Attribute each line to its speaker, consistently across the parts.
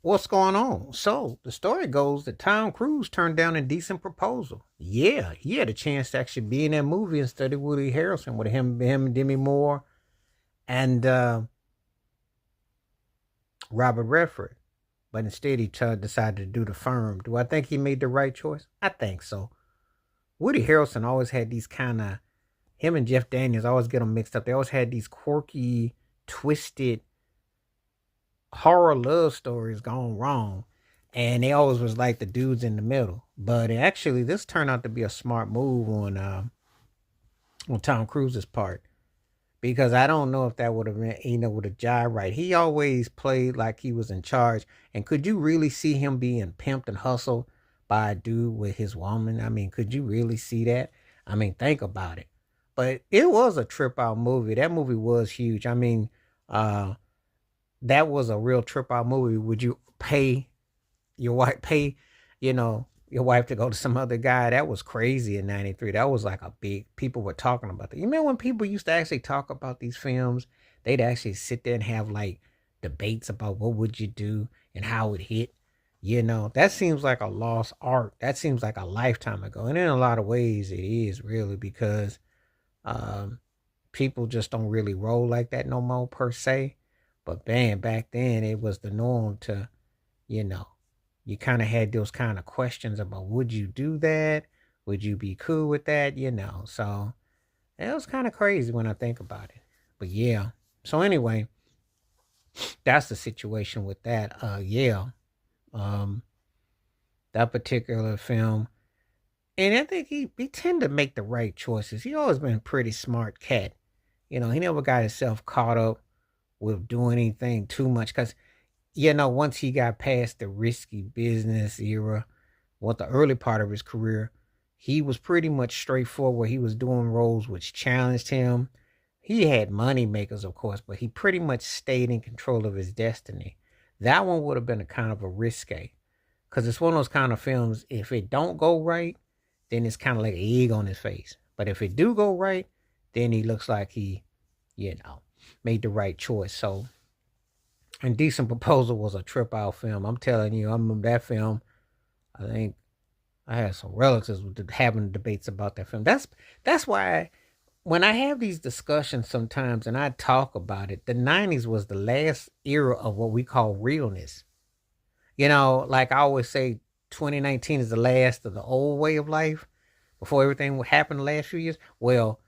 Speaker 1: what's going on? So the story goes that Tom Cruise turned down Indecent Proposal. Yeah, he had a chance to actually be in that movie instead of Woody Harrelson with him and Demi Moore and Robert Redford. But instead, he decided to do The Firm. Do I think he made the right choice? I think so. Woody Harrelson always had these kind of, him and Jeff Daniels always get them mixed up. They always had these quirky, twisted horror love stories gone wrong. And they always was like the dudes in the middle. But actually, this turned out to be a smart move on Tom Cruise's part, because I don't know if that would have been, would have jived right. He always played like he was in charge. And could you really see him being pimped and hustled by a dude with his woman? I mean, could you really see that? I mean, think about it. But it was a trip out movie. That movie was huge. I mean, uh, that was a real trip out movie. Would you pay your wife to go to some other guy? That was crazy in '93. That was like a big, people were talking about that. You remember when people used to actually talk about these films? They'd actually sit there and have like debates about what would you do and how it hit. That seems like a lost art. That seems like a lifetime ago. And in a lot of ways it is really, because um people just don't really roll like that no more per se. But man, back then it was the norm to, you know, you kind of had those kind of questions about, would you do that? Would you be cool with that? So it was kind of crazy when I think about it. But yeah. So anyway, that's the situation with that. Yeah. Um, that particular film. And I think he tend to make the right choices. He always been a pretty smart cat. He never got himself caught up with doing anything too much, because once he got past the risky business era, what the early part of his career, he was pretty much straightforward. He was doing roles which challenged him. He had money makers, of course, but he pretty much stayed in control of his destiny. That one would have been a kind of a risque, because it's one of those kind of films. If it don't go right, then it's kind of like an egg on his face. But if it do go right, then he looks like he, you know, made the right choice. So, Indecent Proposal was a trip out film. I'm telling you, I remember that film. I think I had some relatives with having debates about that film. That's why when I have these discussions sometimes and I talk about it, the '90s was the last era of what we call realness. Like I always say, 2019 is the last of the old way of life before everything what happened the last few years. Well,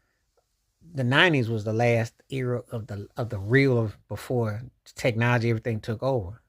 Speaker 1: the '90s was the last era of the real of before technology everything took over.